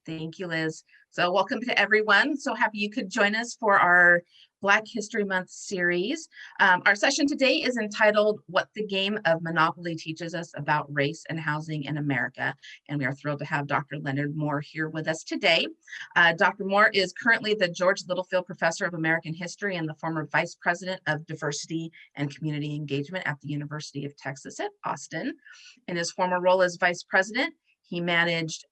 Thank you, Liz. So welcome to everyone. So happy you could join us for our Black History Month series. Our session today is entitled What the Game of Monopoly Teaches Us About Race and Housing in America. And we are thrilled to have Dr. Leonard Moore here with us today. Dr. Moore is currently the George Littlefield Professor of American History and the former Vice President of Diversity and Community Engagement at the University of Texas at Austin. In his former role as Vice President, he managed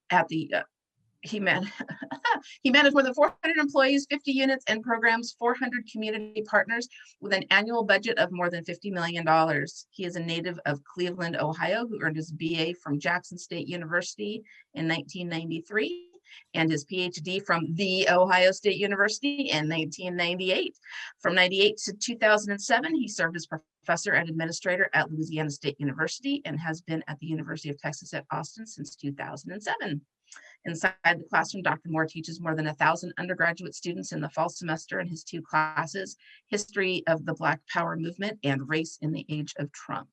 he managed more than 400 employees, 50 units and programs, 400 community partners with an annual budget of more than $50 million. He is a native of Cleveland, Ohio, who earned his BA from Jackson State University in 1993 and his PhD from The Ohio State University in 1998. From 98 to 2007, he served as professor and administrator at Louisiana State University and has been at the University of Texas at Austin since 2007. Inside the classroom, Dr. Moore teaches more than 1,000 undergraduate students in the fall semester in his two classes, History of the Black Power Movement and Race in the Age of Trump.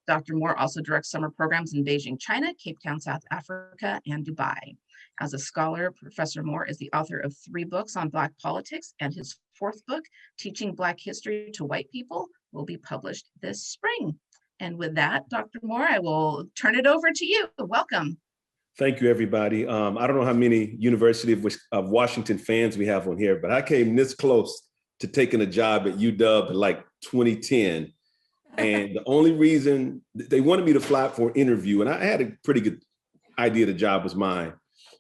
Dr. Moore also directs summer programs in Beijing, China, Cape Town, South Africa, and Dubai. As a scholar, Professor Moore is the author of 3 books on Black politics, and his 4th book, Teaching Black History to White People, will be published this spring. And with that, Dr. Moore, I will turn it over to you. Welcome. Thank you, everybody. I don't know how many University of Washington fans we have on here, but I came this close to taking a job at UW in like 2010. And the only reason they wanted me to fly out for an interview, and I had a pretty good idea the job was mine,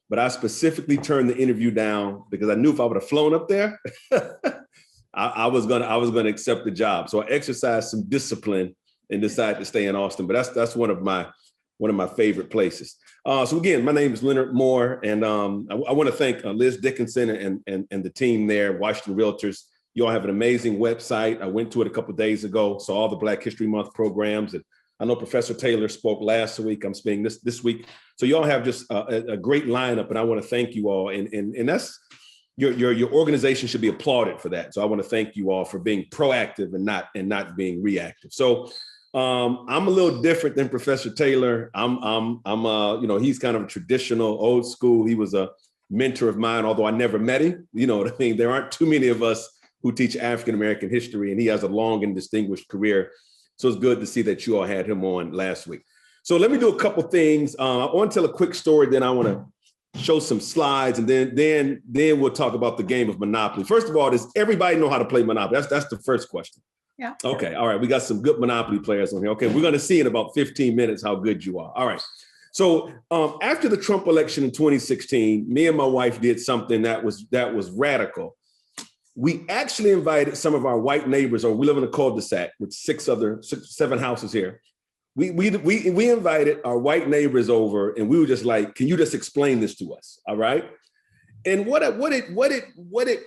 but I specifically turned the interview down because I knew if I would have flown up there, I was gonna accept the job. So I exercised some discipline and decided to stay in Austin. But that's one of my favorite places. So again, my name is Leonard Moore, and I want to thank Liz Dickinson and the team there, Washington Realtors. You all have an amazing website. I went to it a couple of days ago, saw all the Black History Month programs, and I know Professor Taylor spoke last week. I'm speaking this week. So you all have just a great lineup, and I want to thank you all. And that's your organization should be applauded for that. So I want to thank you all for being proactive and not being reactive. So I'm a little different than Professor Taylor. He's kind of a traditional, old school. He was a mentor of mine, although I never met him. You know what I mean? There aren't too many of us who teach African-American history, and he has a long and distinguished career. So it's good to see that you all had him on last week. So let me do a couple things. I want to tell a quick story, then I want to show some slides, and then we'll talk about the game of Monopoly. First of all, does everybody know how to play Monopoly? That's the first question. Yeah. Okay. All right. We got some good Monopoly players on here. Okay. We're going to see in about 15 minutes how good you are. All right. So after the Trump election in 2016, me and my wife did something that was radical. We actually invited some of our white neighbors, or we live in a cul-de-sac with 7 houses here. We invited our white neighbors over, and we were just like, can you just explain this to us? All right. And what it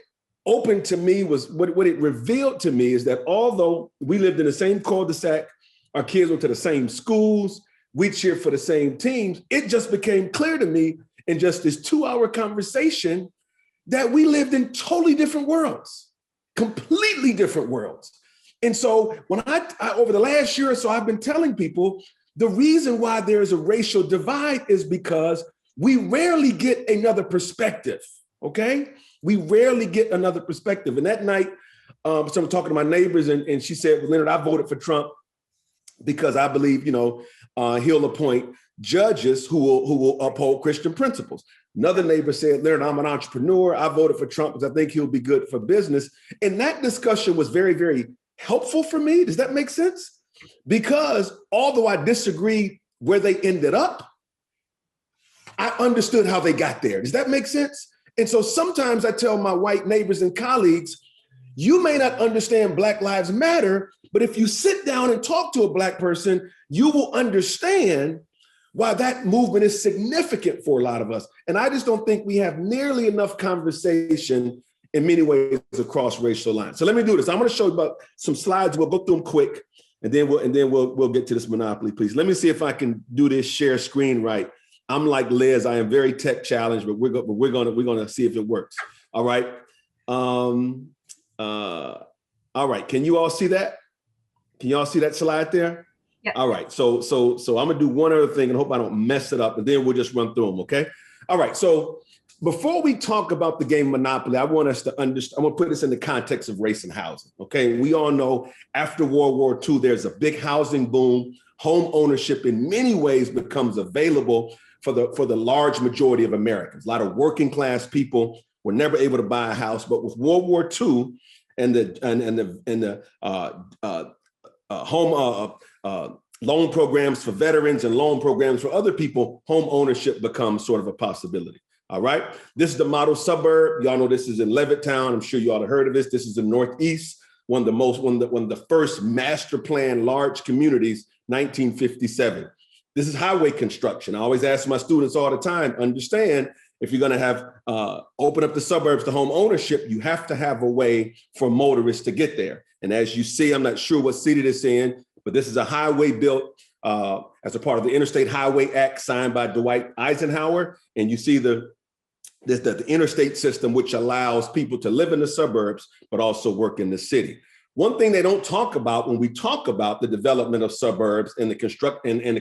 opened to me was what it revealed to me is that although we lived in the same cul-de-sac, our kids went to the same schools, we cheered for the same teams, it just became clear to me in just this 2-hour conversation that we lived in totally different worlds, completely different worlds. And so when I over the last year or so, I've been telling people the reason why there's a racial divide is because we rarely get another perspective, okay? We rarely get another perspective. And that night, so I'm talking to my neighbors, and she said, well, Leonard, I voted for Trump because I believe, he'll appoint judges who will uphold Christian principles. Another neighbor said, Leonard, I'm an entrepreneur. I voted for Trump because I think he'll be good for business. And that discussion was very, very helpful for me. Does that make sense? Because although I disagree where they ended up, I understood how they got there. Does that make sense? And so sometimes I tell my white neighbors and colleagues, you may not understand Black Lives Matter, but if you sit down and talk to a Black person, you will understand why that movement is significant for a lot of us. And I just don't think we have nearly enough conversation in many ways across racial lines. So let me do this. I'm going to show you about some slides. We'll go through them quick, and then we'll get to this Monopoly, please. Let me see if I can do this share screen right. I'm like Liz. I am very tech challenged, but we're gonna see if it works. All right. All right. Can you all see that? Can you all see that slide there? Yeah. All right. So I'm gonna do one other thing and hope I don't mess it up, and then we'll just run through them. Okay. All right, so before we talk about the game Monopoly, I want us to understand, I'm gonna put this in the context of race and housing, okay? We all know after World War II, there's a big housing boom. Home ownership in many ways becomes available for the large majority of Americans. A lot of working class people were never able to buy a house, but with World War II and the home loan programs for veterans and loan programs for other people, home ownership becomes sort of a possibility. All right. This is the model suburb. Y'all know this is in Levittown. I'm sure you all have heard of this. This is the Northeast, one of the first master plan large communities, 1957. This is highway construction. I always ask my students all the time, understand if you're going to have open up the suburbs to home ownership, you have to have a way for motorists to get there. And as you see, I'm not sure what city this is in, but this is a highway built as a part of the Interstate Highway Act signed by Dwight Eisenhower. And you see the interstate system, which allows people to live in the suburbs, but also work in the city. One thing they don't talk about when we talk about the development of suburbs and the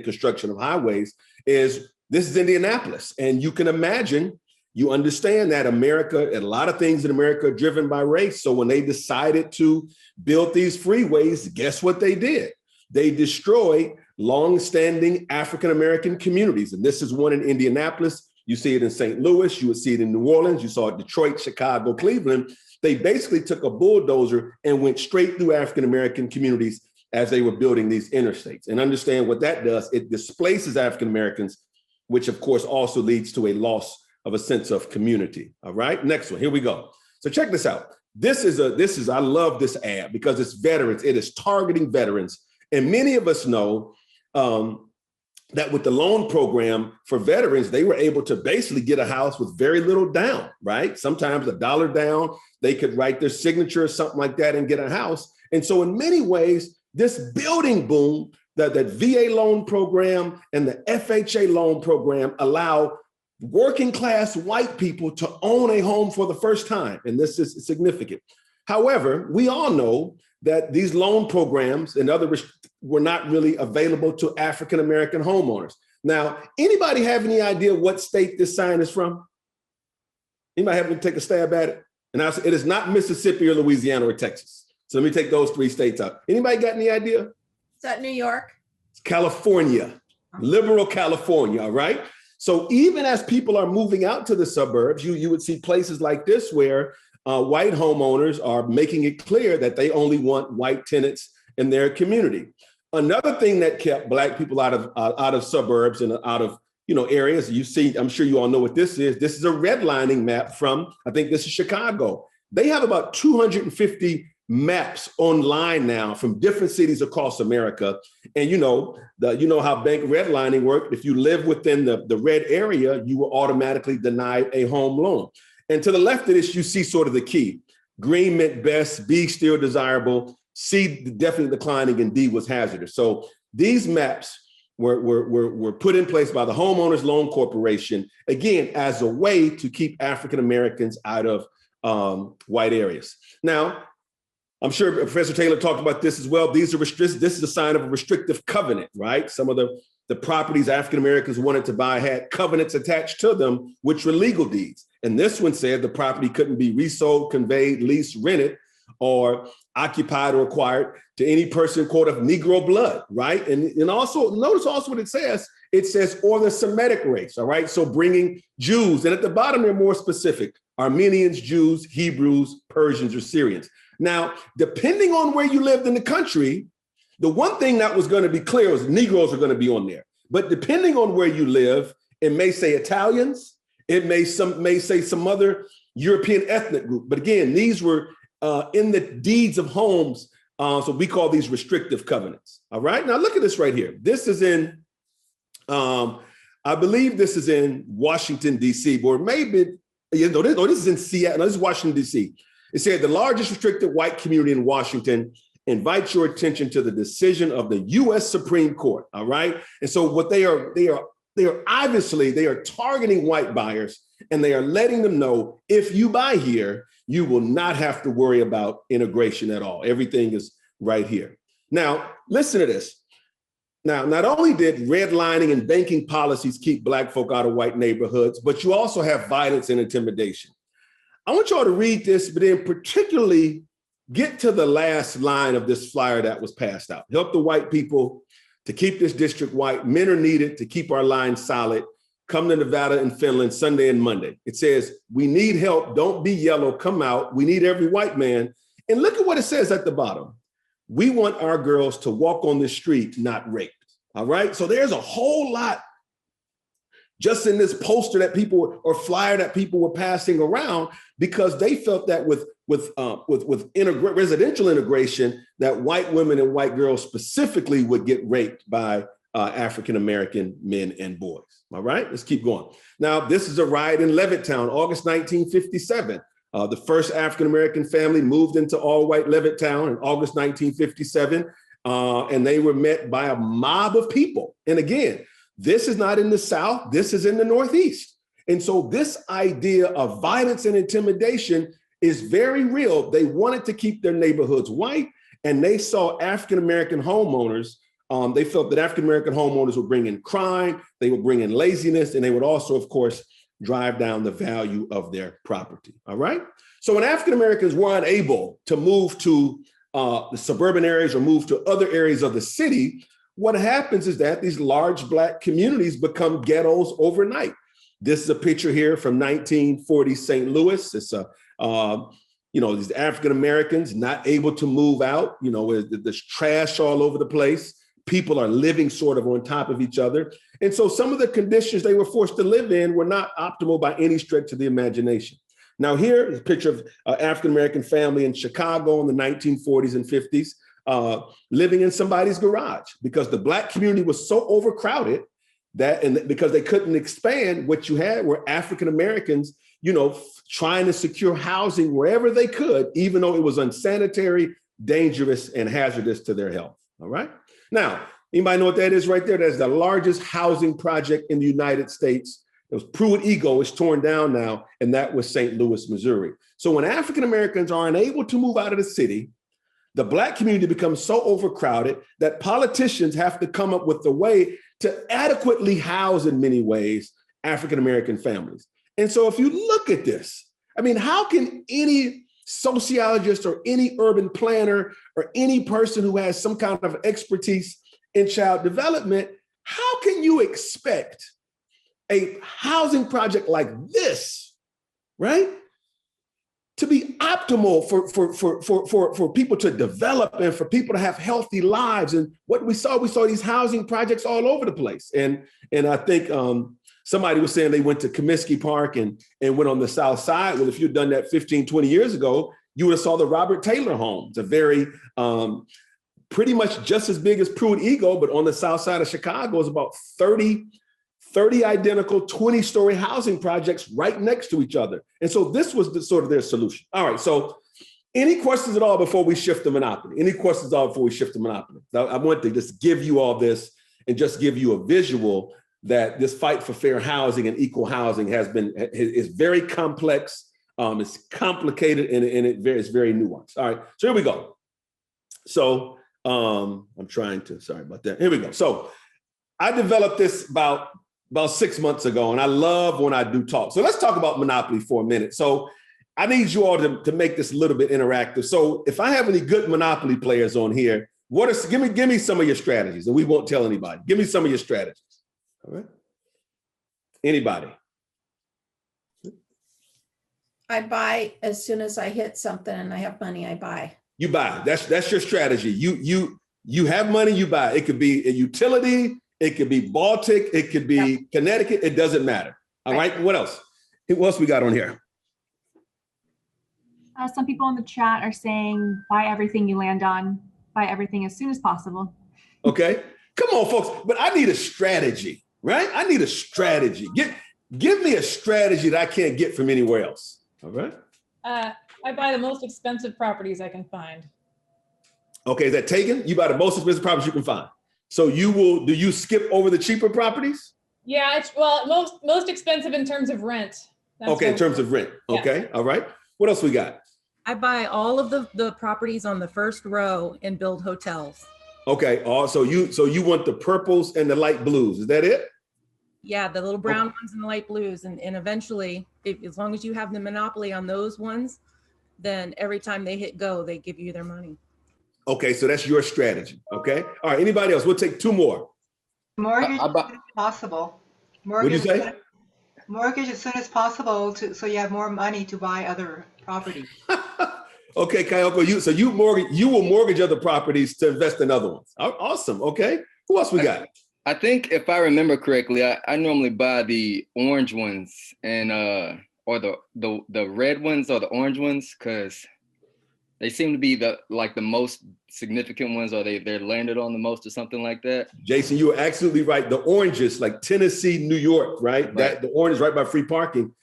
construction of highways is this is Indianapolis. And you can imagine, you understand that America, and a lot of things in America are driven by race. So when they decided to build these freeways, guess what they did? They destroyed long-standing African-American communities. And this is one in Indianapolis. You see it in St. Louis, you would see it in New Orleans, you saw it in Detroit, Chicago, Cleveland. They basically took a bulldozer and went straight through African-American communities as they were building these interstates. And understand what that does, it displaces African-Americans, which of course also leads to a loss of a sense of community. All right, next one, here we go. So check this out. I love this ad because it's veterans, it is targeting veterans. And many of us know that with the loan program for veterans, they were able to basically get a house with very little down, right? Sometimes $1 down, they could write their signature or something like that and get a house. And so in many ways, this building boom, that VA loan program and the FHA loan program allow working class white people to own a home for the first time. And this is significant. However, we all know that these loan programs and other were not really available to African-American homeowners. Now, anybody have any idea what state this sign is from? Anybody have to take a stab at it? And I said, it is not Mississippi or Louisiana or Texas. So let me take those 3 states out. Anybody got any idea? Is that New York? It's California, liberal California, all right? So even as people are moving out to the suburbs, you would see places like this where white homeowners are making it clear that they only want white tenants in their community. Another thing that kept Black people out of suburbs and out of areas, you see, I'm sure you all know what this is. This is a redlining map from, I think this is Chicago. They have about 250 maps online now from different cities across America. And you know how bank redlining worked. If you live within the red area, you were automatically denied a home loan. And to the left of this, you see sort of the key. Green meant best, B still desirable, C definitely declining, and D was hazardous. So these maps were put in place by the Homeowners Loan Corporation, again, as a way to keep African Americans out of white areas. Now, I'm sure Professor Taylor talked about this as well. This is a sign of a restrictive covenant, right? Some of the properties African Americans wanted to buy had covenants attached to them, which were legal deeds. And this one said the property couldn't be resold, conveyed, leased, rented, or occupied or acquired to any person, quote, of Negro blood, right? And also, notice also what it says. It says, or the Semitic race, all right? So bringing Jews, and at the bottom they're more specific, Armenians, Jews, Hebrews, Persians, or Syrians. Now, depending on where you lived in the country, the one thing that was going to be clear was Negroes are going to be on there. But depending on where you live, it may say Italians, it may say some other European ethnic group. But again, these were in the deeds of homes. So we call these restrictive covenants. All right. Now look at this right here. This is in, I believe this is in Washington, D.C., or maybe, this is in Seattle. No, this is Washington, D.C. It said the largest restricted white community in Washington invites your attention to the decision of the U.S. Supreme Court. All right. And so what they are obviously targeting white buyers, and they are letting them know, if you buy here, you will not have to worry about integration at all. Everything is right here. Now, listen to this. Now, not only did redlining and banking policies keep Black folk out of white neighborhoods, but you also have violence and intimidation. I want y'all to read this, but then particularly get to the last line of this flyer that was passed out. Help the white people to keep this district white. Men are needed to keep our line solid. Come to Nevada and Finland Sunday and Monday. It says, we need help. Don't be yellow. Come out. We need every white man. And look at what it says at the bottom. We want our girls to walk on the street, not raped. All right. So there's a whole lot just in this poster that people or flyer that people were passing around because they felt that with residential integration, that white women and white girls specifically would get raped by African-American men and boys. All right, let's keep going. Now, this is a riot in Levittown, August 1957. The first African-American family moved into all-white Levittown in August 1957, and they were met by a mob of people. And again, this is not in the South, this is in the Northeast. And so this idea of violence and intimidation is very real. They wanted to keep their neighborhoods white, and they saw African-American homeowners. They felt that African-American homeowners would bring in crime, they would bring in laziness, and they would also, of course, drive down the value of their property, all right? So when African-Americans were unable to move to the suburban areas or move to other areas of the city, what happens is that these large Black communities become ghettos overnight. This is a picture here from 1940 St. Louis. It's these African-Americans not able to move out, there's trash all over the place. People are living sort of on top of each other. And so some of the conditions they were forced to live in were not optimal by any stretch of the imagination. Now here is a picture of an African-American family in Chicago in the 1940s and 50s, living in somebody's garage because the Black community was so overcrowded and because they couldn't expand, what you had were African-Americans, trying to secure housing wherever they could, even though it was unsanitary, dangerous, and hazardous to their health, all right? Now, anybody know what that is right there? That's the largest housing project in the United States. It was Pruitt Ego, it's torn down now, and that was St. Louis, Missouri. So when African-Americans are unable to move out of the city, the Black community becomes so overcrowded that politicians have to come up with a way to adequately house, in many ways, African-American families. And so if you look at this, how can any sociologist or any urban planner or any person who has some kind of expertise in child development, how can you expect a housing project like this, right, to be optimal for people to develop and for people to have healthy lives? And what we saw these housing projects all over the place. And I think somebody was saying they went to Comiskey Park and went on the South Side. Well, if you'd done that 15, 20 years ago, you would have saw the Robert Taylor homes, a very pretty much just as big as Pruitt Ego, but on the South Side of Chicago is about 30 identical 20-story housing projects right next to each other. And so this was sort of their solution. All right, so any questions at all before we shift to monopoly? Any questions at all before we shift to monopoly? Now, I want to just give you all this and just give you a visual that this fight for fair housing and equal housing is very complex. It's complicated and it's very nuanced. All right, so here we go. So sorry about that. Here we go. So I developed this about 6 months ago, and I love when I do talk. So let's talk about monopoly for a minute. So I need you all to make this a little bit interactive. So if I have any good monopoly players on here, give me some of your strategies, and we won't tell anybody. Give me some of your strategies. All right. Anybody? I buy as soon as I hit something and I have money, I buy. You buy. That's your strategy. You have money, you buy. It could be a utility, it could be Baltic, it could be Connecticut, it doesn't matter. All right. What else? What else we got on here? Some people in the chat are saying, buy everything you land on, buy everything as soon as possible. Okay. Come on, folks. But I need a strategy, right? I need a strategy. Give me a strategy that I can't get from anywhere else. All right. I buy the most expensive properties I can find. Okay, is that taken? You buy the most expensive properties you can find. So do you skip over the cheaper properties? Yeah, it's most expensive in terms of rent. Okay, in terms of rent. Okay, all right. What else we got? I buy all of the properties on the first row and build hotels. Okay. So you want the purples and the light blues. Is that it? Yeah, the little brown ones and the light blues. And eventually, as long as you have the monopoly on those ones, then every time they hit go, they give you their money. Okay, so that's your strategy. Okay. All right. Anybody else? We'll take two more. Mortgage as soon as possible. What'd you say? Mortgage as soon as possible so you have more money to buy other properties. Okay, Kayoko, you will mortgage other properties to invest in other ones. Awesome. Okay. Who else we got? I think if I remember correctly, I normally buy the orange ones and or the red ones or the orange ones, because they seem to be the most significant ones, or they're landed on the most or something like that. Jason, you are absolutely right. The oranges, like Tennessee, New York, right? That the orange right by free parking.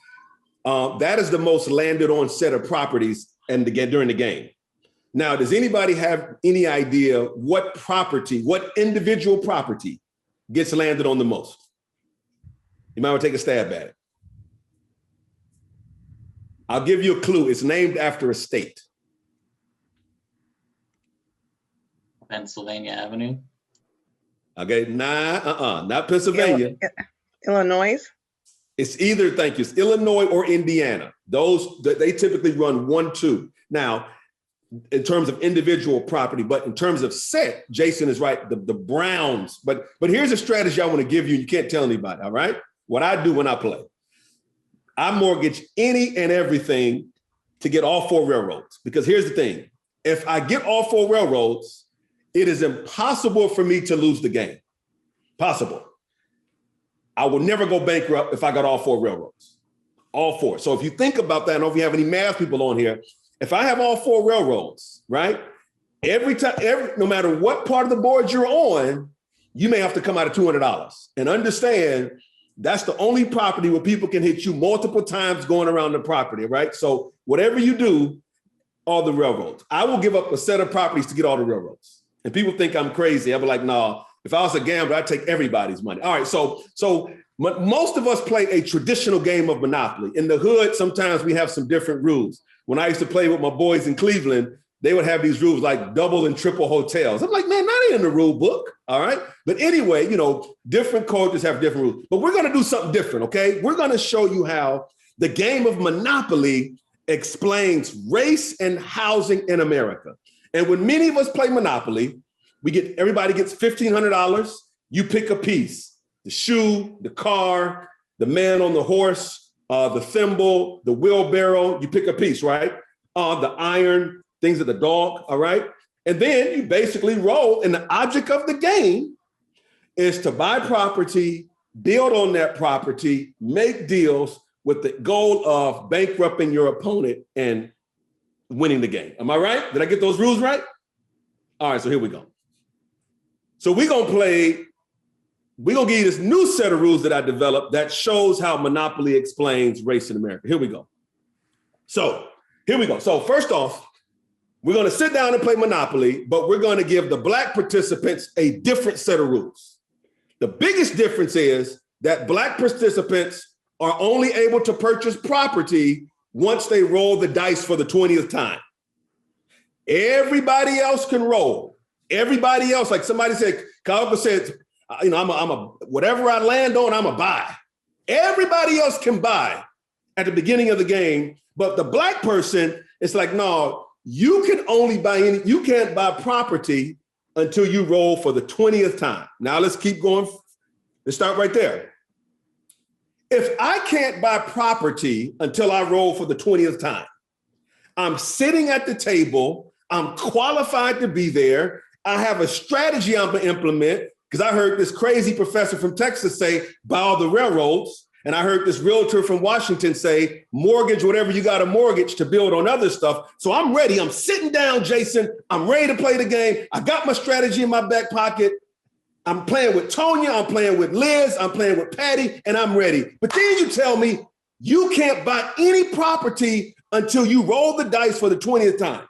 That is the most landed on set of properties during the game. Now, does anybody have any idea what individual property gets landed on the most? You might want to take a stab at it. I'll give you a clue. It's named after a state. Pennsylvania Avenue. Okay, not Pennsylvania. Illinois. It's either, thank you, it's Illinois or Indiana. They typically run 1-2. Now, in terms of individual property, but in terms of set, Jason is right, the Browns. But here's a strategy I want to give you. You can't tell anybody, all right? What I do when I play, I mortgage any and everything to get all 4 railroads. Because here's the thing, if I get all 4 railroads, it is impossible for me to lose the game. Possible. I will never go bankrupt if I got all 4 railroads. All 4. So if you think about that, I don't know if you have any math people on here. If I have all 4 railroads, right? No matter what part of the board you're on, you may have to come out of $200. And understand that's the only property where people can hit you multiple times going around the property, right? So whatever you do, all the railroads. I will give up a set of properties to get all the railroads. And people think I'm crazy. I'll be like, no, if I was a gambler, I'd take everybody's money. All right, so most of us play a traditional game of Monopoly. In the hood, sometimes we have some different rules. When I used to play with my boys in Cleveland, they would have these rules like double and triple hotels. I'm like, man, that ain't in the rule book, all right? But anyway, different cultures have different rules. But we're gonna do something different, okay? We're gonna show you how the game of Monopoly explains race and housing in America. And when many of us play Monopoly, everybody gets $1,500. You pick a piece, the shoe, the car, the man on the horse, the thimble, the wheelbarrow, you pick a piece, right? The iron, things of the dog, all right? And then you basically roll, and the object of the game is to buy property, build on that property, make deals with the goal of bankrupting your opponent and winning the game. Am I right? Did I get those rules right? All right, so here we go. So we're gonna give you this new set of rules that I developed that shows how Monopoly explains race in America. Here we go. So first off, we're gonna sit down and play Monopoly, but we're gonna give the Black participants a different set of rules. The biggest difference is that Black participants are only able to purchase property once they roll the dice for the 20th time. Everybody else can roll. Everybody else, like somebody said, Kyle said, whatever I land on, I'm a buy. Everybody else can buy at the beginning of the game, but the Black person, it's like, no, you can't buy property until you roll for the 20th time. Now let's keep going. Let's start right there. If I can't buy property until I roll for the 20th time, I'm sitting at the table, I'm qualified to be there, I have a strategy I'm gonna implement, because I heard this crazy professor from Texas say, buy all the railroads, and I heard this realtor from Washington say, mortgage whatever you got to mortgage to build on other stuff. So I'm ready, I'm sitting down, Jason, I'm ready to play the game, I got my strategy in my back pocket, I'm playing with Tonya, I'm playing with Liz, I'm playing with Patty, and I'm ready. But then you tell me you can't buy any property until you roll the dice for the 20th time.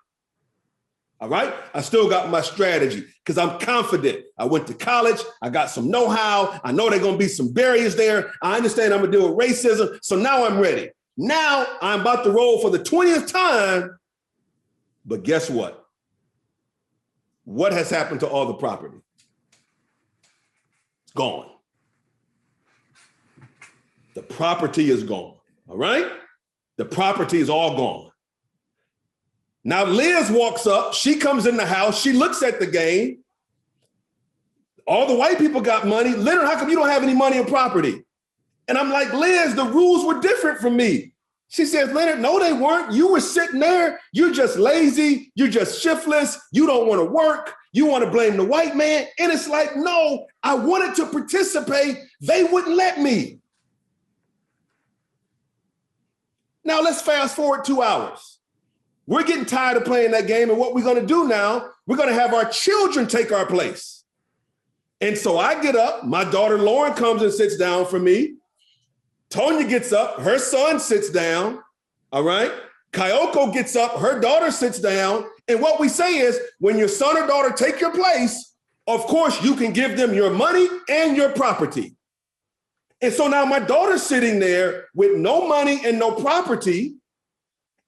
All right? I still got my strategy because I'm confident. I went to college, I got some know-how, I know there are gonna be some barriers there. I understand I'm gonna deal with racism, so now I'm ready. Now I'm about to roll for the 20th time, but guess what? what has happened to all the property? It's gone. The property is gone, all right? The property is all gone. Now Liz walks up, she comes in the house, she looks at the game. All the white people got money. Leonard, how come you don't have any money and property? And I'm like, Liz, the rules were different from me. She says, Leonard, no, they weren't. You were sitting there. You're just lazy. You're just shiftless. You don't want to work. You want to blame the white man. And it's like, no, I wanted to participate. They wouldn't let me. Now let's fast forward 2 hours. We're getting tired of playing that game. And what we're going to do now, we're going to have our children take our place. And so I get up. My daughter Lauren comes and sits down for me. Tonya gets up, her son sits down, all right? Kyoko gets up, her daughter sits down. And what we say is, when your son or daughter take your place, of course, you can give them your money and your property. And so now my daughter's sitting there with no money and no property,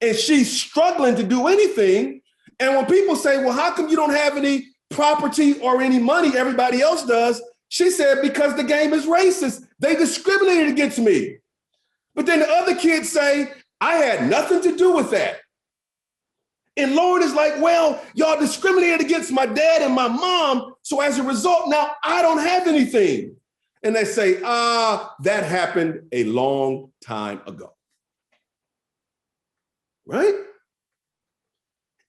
and she's struggling to do anything. And when people say, well, how come you don't have any property or any money? Everybody else does. She said, because the game is racist. They discriminated against me. But then the other kids say, I had nothing to do with that. And Lauren is like, well, y'all discriminated against my dad and my mom. So as a result, now I don't have anything. And they say, that happened a long time ago. Right?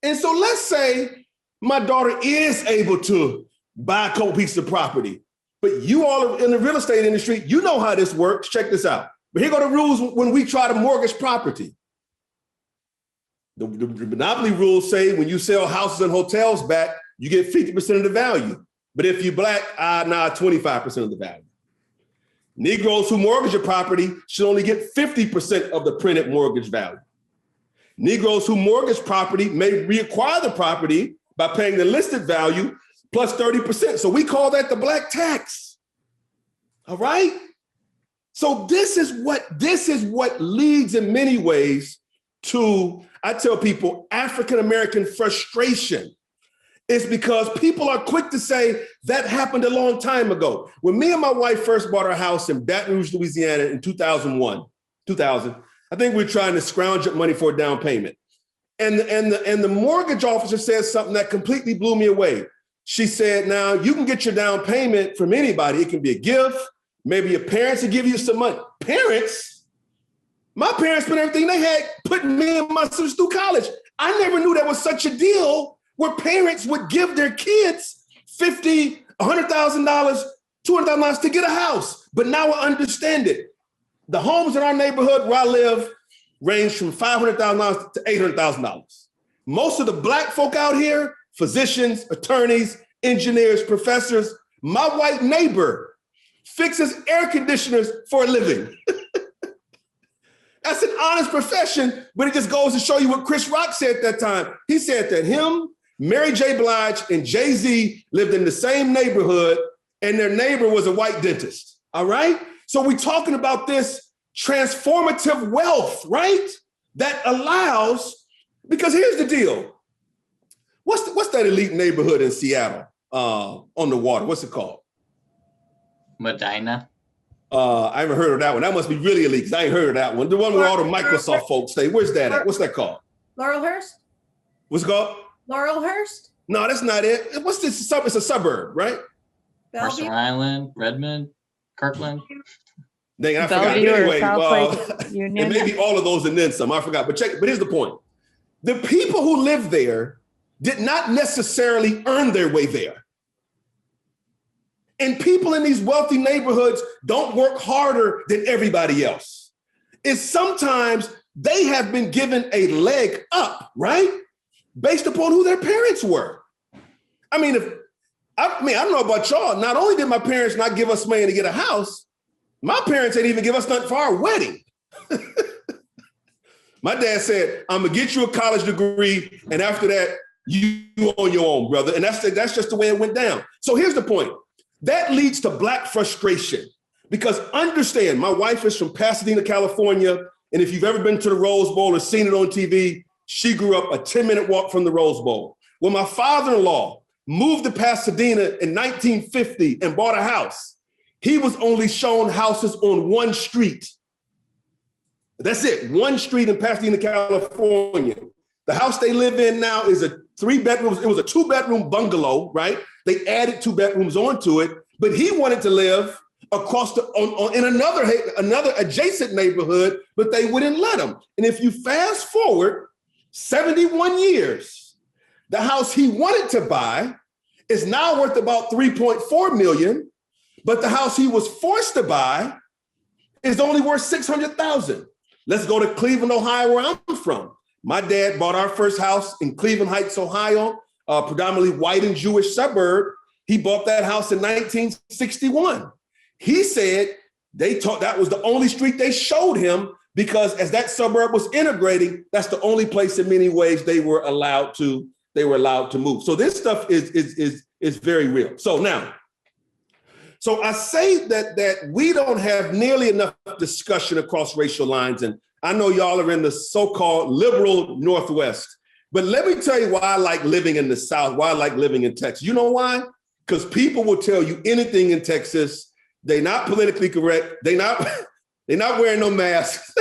And so let's say my daughter is able to buy a couple pieces of property. But you all are in the real estate industry, you know how this works. Check this out. But here go the rules when we try to mortgage property. The monopoly rules say when you sell houses and hotels back, you get 50% of the value. But if you're Black, 25% of the value. Negroes who mortgage a property should only get 50% of the printed mortgage value. Negroes who mortgage property may reacquire the property by paying the listed value plus 30%. So we call that the Black tax. All right? So this is what leads in many ways to, I tell people, African-American frustration. It's because people are quick to say that happened a long time ago. When me and my wife first bought our house in Baton Rouge, Louisiana in 2000, I think we were trying to scrounge up money for a down payment. And the mortgage officer said something that completely blew me away. She said, now you can get your down payment from anybody. It can be a gift. Maybe your parents will give you some money. Parents? My parents spent everything they had putting me and my sisters through college. I never knew there was such a deal where parents would give their kids $50,000, $100,000, $200,000 to get a house. But now I understand it. The homes in our neighborhood where I live range from $500,000 to $800,000. Most of the Black folk out here, physicians, attorneys, engineers, professors, my white neighbor fixes air conditioners for a living. That's an honest profession, but it just goes to show you what Chris Rock said at that time. He said that him, Mary J. Blige, and Jay-Z lived in the same neighborhood, and their neighbor was a white dentist, all right? So we're talking about this transformative wealth, right? That allows, because here's the deal. What's that elite neighborhood in Seattle on the water? What's it called? Medina. I haven't heard of that one. That must be really elite because I ain't heard of that one. The one where all the Microsoft folks stay. Where's that at? What's that called? Laurelhurst? What's it called? Laurelhurst? No, that's not it. What's this? It's a suburb, right? Mercer Island, Redmond, Kirkland. Dang, I forgot. Anyway, and maybe all of those and then some. I forgot. But here's the point. The people who live there did not necessarily earn their way there. And people in these wealthy neighborhoods don't work harder than everybody else. It's sometimes they have been given a leg up, right? Based upon who their parents were. I don't know about y'all. Not only did my parents not give us money to get a house, my parents didn't even give us nothing for our wedding. My dad said, I'm gonna get you a college degree, and after that, you on your own, brother. And that's just the way it went down. So here's the point. That leads to Black frustration because understand, my wife is from Pasadena, California. And if you've ever been to the Rose Bowl or seen it on TV, she grew up a 10-minute walk from the Rose Bowl. Well, my father-in-law moved to Pasadena in 1950 and bought a house, he was only shown houses on one street. That's it, one street in Pasadena, California. The house they live in now is a 3-bedroom, it was a 2-bedroom bungalow, right? They added 2 bedrooms onto it, but he wanted to live across in another adjacent neighborhood, but they wouldn't let him. And if you fast forward 71 years, the house he wanted to buy is now worth about $3.4 million, but the house he was forced to buy is only worth $600,000. Let's go to Cleveland, Ohio, where I'm from. My dad bought our first house in Cleveland Heights, Ohio, a predominantly white and Jewish suburb. He bought that house in 1961. He said that was the only street they showed him because as that suburb was integrating, that's the only place in many ways they were allowed to move. So this stuff is very real. So I say that we don't have nearly enough discussion across racial lines. And I know y'all are in the so-called liberal Northwest, but let me tell you why I like living in the South, why I like living in Texas. You know why? Because people will tell you anything in Texas. They're not politically correct. They're not wearing no masks.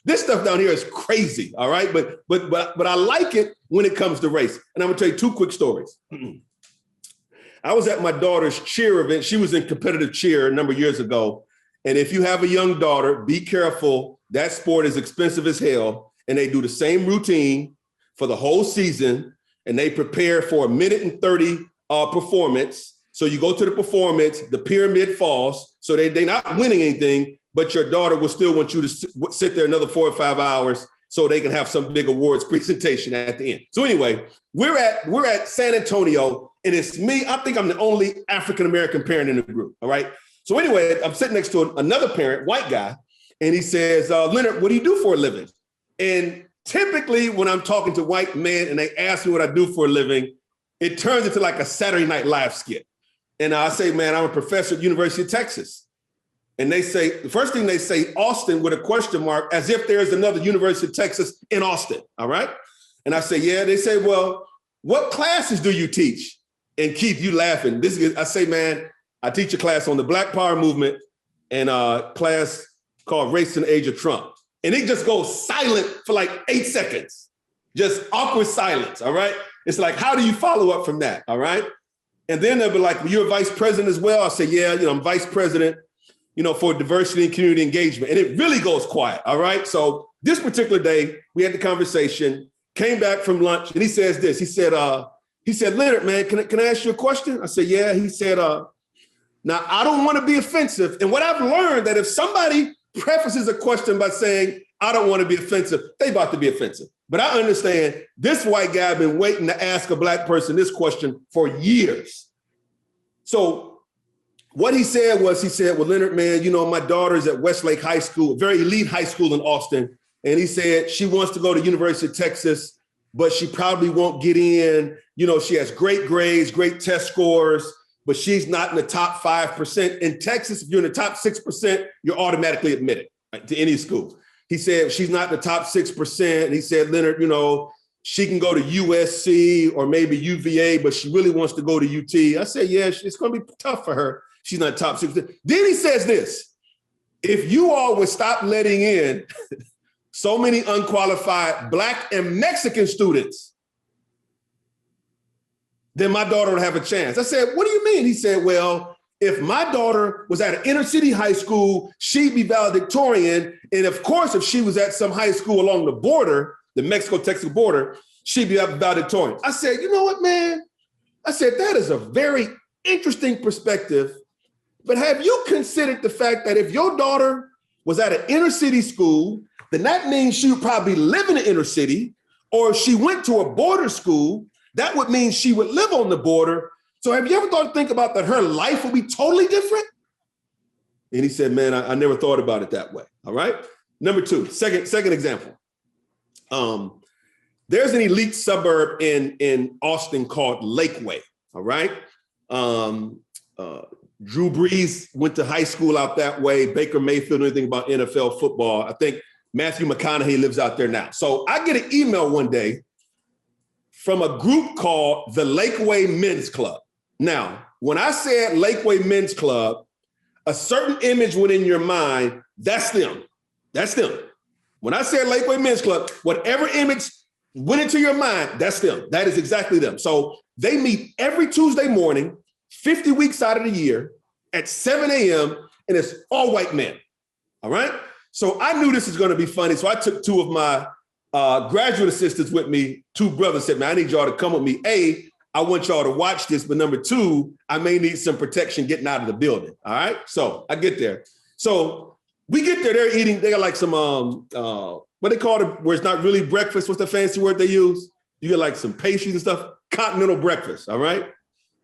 This stuff down here is crazy, all right? But I like it when it comes to race. And I'm gonna tell you 2 quick stories. I was at my daughter's cheer event. She was in competitive cheer a number of years ago. And if you have a young daughter, be careful. That sport is expensive as hell. And they do the same routine for the whole season. And they prepare for a 1:30 performance. So you go to the performance, the pyramid falls. So they're not winning anything, but your daughter will still want you to sit there another 4 or 5 hours so they can have some big awards presentation at the end. So anyway, we're at San Antonio, and it's me. I think I'm the only African-American parent in the group, all right? So anyway, I'm sitting next to another parent, white guy, and he says, Leonard, what do you do for a living? And typically when I'm talking to white men and they ask me what I do for a living, it turns into like a Saturday Night Live skit. And I say, man, I'm a professor at the University of Texas. And they say, the first thing they say, Austin, with a question mark, as if there's another University of Texas in Austin, all right? And I say, yeah. They say, well, what classes do you teach? And Keith, you laughing. I say, man, I teach a class on the Black Power movement and a class called Race in the Age of Trump. And it just goes silent for like 8 seconds, just awkward silence, all right? It's like, how do you follow up from that, all right? And then they'll be like, well, you're a vice president as well? I say, yeah, I'm vice president, for diversity and community engagement. And it really goes quiet, all right? So this particular day, we had the conversation, came back from lunch, and he says this. He said, Leonard, man, can I ask you a question? I said, yeah. He said, now, I don't want to be offensive. And what I've learned that if somebody prefaces a question by saying, I don't want to be offensive, they about to be offensive. But I understand this white guy been waiting to ask a Black person this question for years. So what he said, well, Leonard, man, my daughter's at Westlake High School, a very elite high school in Austin. And he said she wants to go to University of Texas, but she probably won't get in. She has great grades, great test scores, but she's not in the top 5%. In Texas, if you're in the top 6%, you're automatically admitted, right, to any school. He said she's not in the top 6%. And he said, Leonard, she can go to USC or maybe UVA, but she really wants to go to UT. I said, yeah, it's going to be tough for her. She's not top 6%. Then he says this, if you all would stop letting in so many unqualified Black and Mexican students, then my daughter would have a chance. I said, what do you mean? He said, well, if my daughter was at an inner city high school, she'd be valedictorian. And of course, if she was at some high school along the border, the Mexico-Texas border, she'd be valedictorian. I said, you know what, man? I said, that is a very interesting perspective. But have you considered the fact that if your daughter was at an inner city school, then that means she would probably live in the inner city, or if she went to a border school, that would mean she would live on the border. So have you ever think about that her life would be totally different? And he said, man, I never thought about it that way. All right. Number 2, second example. There's an elite suburb in Austin called Lakeway. All right. Drew Brees went to high school out that way. Baker Mayfield knew anything about NFL football. I think Matthew McConaughey lives out there now. So I get an email one day from a group called the Lakeway Men's Club. Now, when I said Lakeway Men's Club, a certain image went in your mind. That's them. That's them. When I said Lakeway Men's Club, whatever image went into your mind, that's them. That is exactly them. So they meet every Tuesday morning, 50 weeks out of the year at 7 a.m. and it's all white men. All right. So I knew this was going to be funny. So I took two of my graduate assistants with me. Two brothers said, man, I need y'all to come with me. A, I want y'all to watch this. But number two, I may need some protection getting out of the building. All right. So I get there. So we get there. They're eating. They got like some, what they call it, where it's not really breakfast. What's the fancy word they use? You get like some pastries and stuff. Continental breakfast. All right.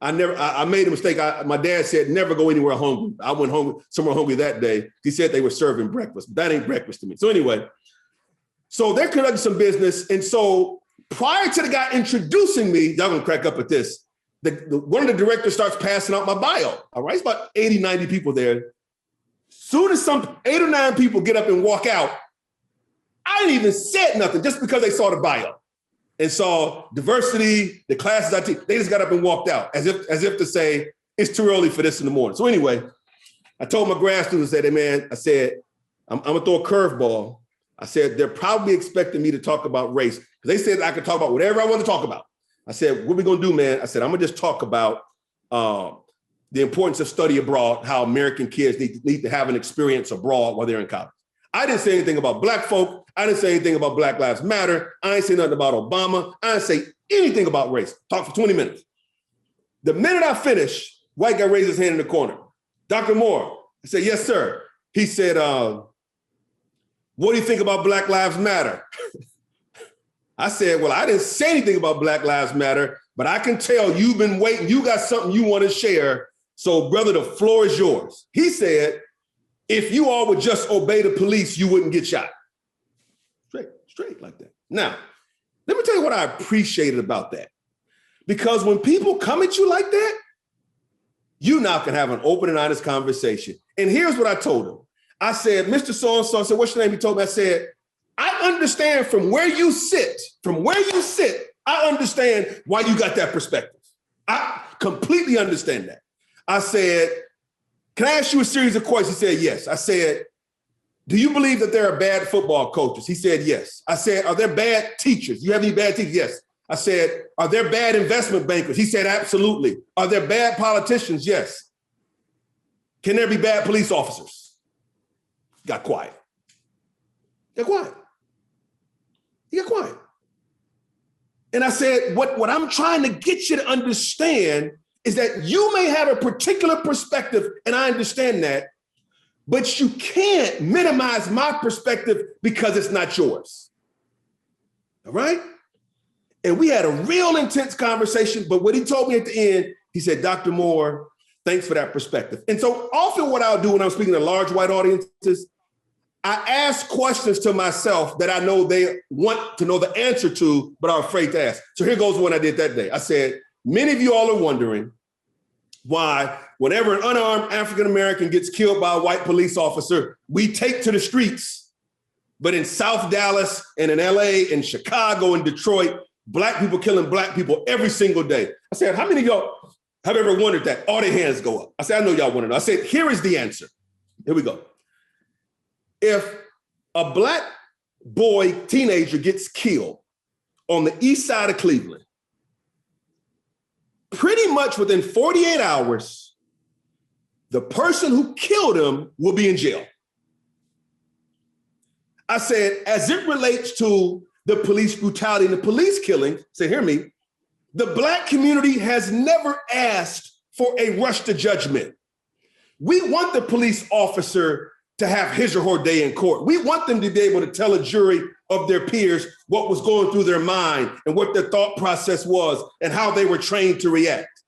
I made a mistake. My dad said, never go anywhere hungry. I went home somewhere hungry that day. He said they were serving breakfast. That ain't breakfast to me. So anyway, so they're conducting some business. And so prior to the guy introducing me, y'all gonna crack up at this. One of the directors starts passing out my bio. All right, it's about 80, 90 people there. Soon as some 8 or 9 people get up and walk out, I didn't even say nothing just because they saw the bio and saw diversity, the classes I teach. They just got up and walked out as if to say, it's too early for this in the morning. So anyway, I told my grad students, I said, hey man, I said, I'm gonna throw a curveball. I said, they're probably expecting me to talk about race because they said I could talk about whatever I want to talk about. I said, what we gonna do, man? I said, I'm gonna just talk about the importance of study abroad, how American kids need to have an experience abroad while they're in college. I didn't say anything about Black folk. I didn't say anything about Black Lives Matter. I ain't say nothing about Obama. I didn't say anything about race. Talk for 20 minutes. The minute I finished, white guy raised his hand in the corner. Dr. Moore. I said, yes, sir. He said, what do you think about Black Lives Matter? I said, well, I didn't say anything about Black Lives Matter, but I can tell you've been waiting. You got something you want to share. So brother, the floor is yours. He said, if you all would just obey the police, you wouldn't get shot. Straight like that. Now, let me tell you what I appreciated about that. Because when people come at you like that, you now can have an open and honest conversation. And here's what I told him. I said, Mr. So-and-so, I said, what's your name? He told me, I said, I understand from where you sit, I understand why you got that perspective. I completely understand that. I said, can I ask you a series of questions? He said, yes. I said, do you believe that there are bad football coaches? He said, yes. I said, are there bad teachers? You have any bad teachers? Yes. I said, are there bad investment bankers? He said, absolutely. Are there bad politicians? Yes. Can there be bad police officers? Got quiet. He got quiet. And I said, what I'm trying to get you to understand is that you may have a particular perspective, and I understand that, but you can't minimize my perspective because it's not yours. All right? And we had a real intense conversation, but what he told me at the end, he said, Dr. Moore, thanks for that perspective. And so often what I'll do when I'm speaking to large white audiences, I ask questions to myself that I know they want to know the answer to, but are afraid to ask. So here goes one I did that day. I said, many of you all are wondering why whenever an unarmed African-American gets killed by a white police officer, we take to the streets. But in South Dallas and in LA and Chicago and Detroit, Black people killing Black people every single day. I said, how many of y'all have ever wondered that? All their hands go up. I said, I know y'all want to know. I said, here is the answer. Here we go. If a Black boy, teenager gets killed on the east side of Cleveland, pretty much within 48 hours, the person who killed him will be in jail. I said, as it relates to the police brutality and the police killing, say, hear me, the Black community has never asked for a rush to judgment. We want the police officer to have his or her day in court. We want them to be able to tell a jury of their peers what was going through their mind and what their thought process was and how they were trained to react.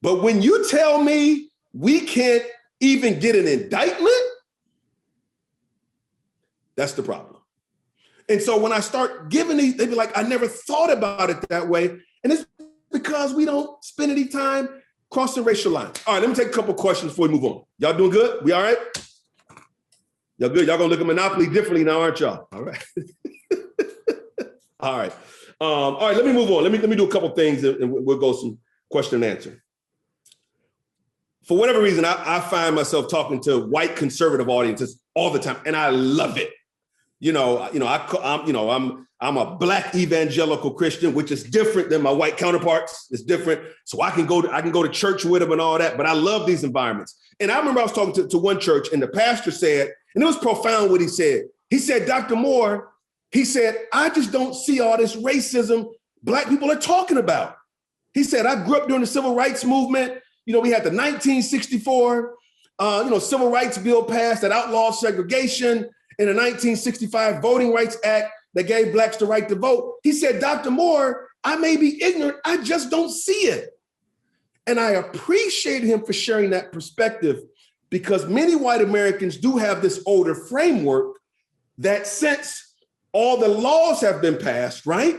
But when you tell me we can't even get an indictment, that's the problem. And so when I start giving these, they be like, I never thought about it that way. And it's because we don't spend any time crossing racial lines. All right, let me take a couple questions before we move on. Y'all doing good? We all right? Y'all good? Y'all gonna look at Monopoly differently now, aren't y'all? All right. All right. All right, let me move on. Let me do a couple things and we'll go some question and answer. For whatever reason, I find myself talking to white conservative audiences all the time, and I love it. I'm a Black evangelical Christian, which is different than my white counterparts. It's different, so I can go to church with them and all that. But I love these environments. And I remember I was talking to one church, and the pastor said, and it was profound what he said. He said, Dr. Moore, he said, I just don't see all this racism Black people are talking about. He said, I grew up during the civil rights movement. We had the 1964, Civil Rights Bill passed that outlawed segregation, and the 1965 Voting Rights Act that gave Blacks the right to vote. He said, Dr. Moore, I may be ignorant, I just don't see it. And I appreciate him for sharing that perspective, because many white Americans do have this older framework that since all the laws have been passed, right,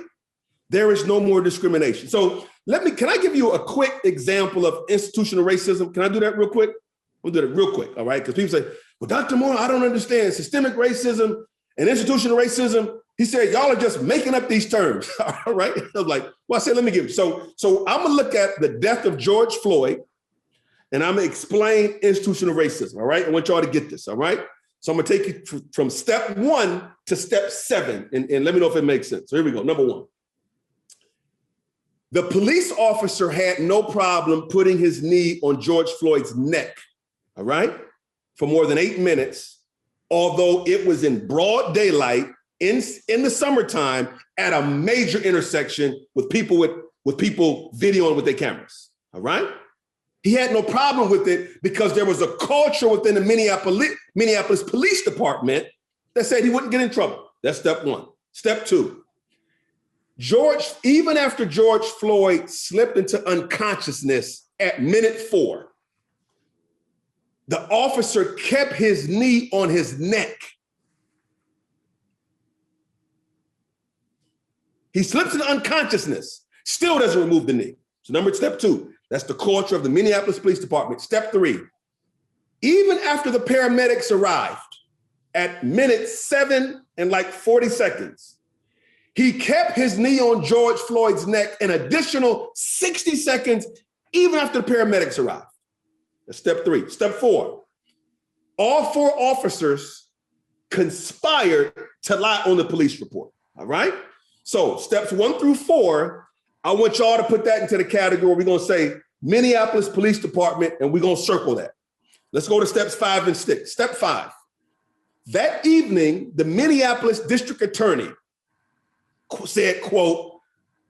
there is no more discrimination. So can I give you a quick example of institutional racism? Can I do that real quick? We'll do that real quick, all right? Because people say, well, Dr. Moore, I don't understand systemic racism and institutional racism. He said, y'all are just making up these terms, all right? I was like, well, I said, let me give you. So I'm gonna look at the death of George Floyd, and I'm gonna explain institutional racism, all right? I want y'all to get this, all right? So I'm gonna take you from step 1 to step 7, and let me know if it makes sense. So here we go, number 1. The police officer had no problem putting his knee on George Floyd's neck, all right, for more than 8 minutes, although it was in broad daylight in the summertime at a major intersection with people videoing with their cameras, all right? He had no problem with it because there was a culture within the Minneapolis Police Department that said he wouldn't get in trouble. That's step 1. Step 2, even after George Floyd slipped into unconsciousness at minute 4, the officer kept his knee on his neck. He slips into unconsciousness, still doesn't remove the knee. So step 2, that's the culture of the Minneapolis Police Department. Step 3, even after the paramedics arrived at minute 7 and like 40 seconds, he kept his knee on George Floyd's neck an additional 60 seconds, even after the paramedics arrived. That's step 3. Step 4, all 4 officers conspired to lie on the police report, all right? So steps 1 through 4, I want y'all to put that into the category. We're gonna say Minneapolis Police Department, and we're gonna circle that. Let's go to steps 5 and 6. Step 5, that evening, the Minneapolis District Attorney said, quote,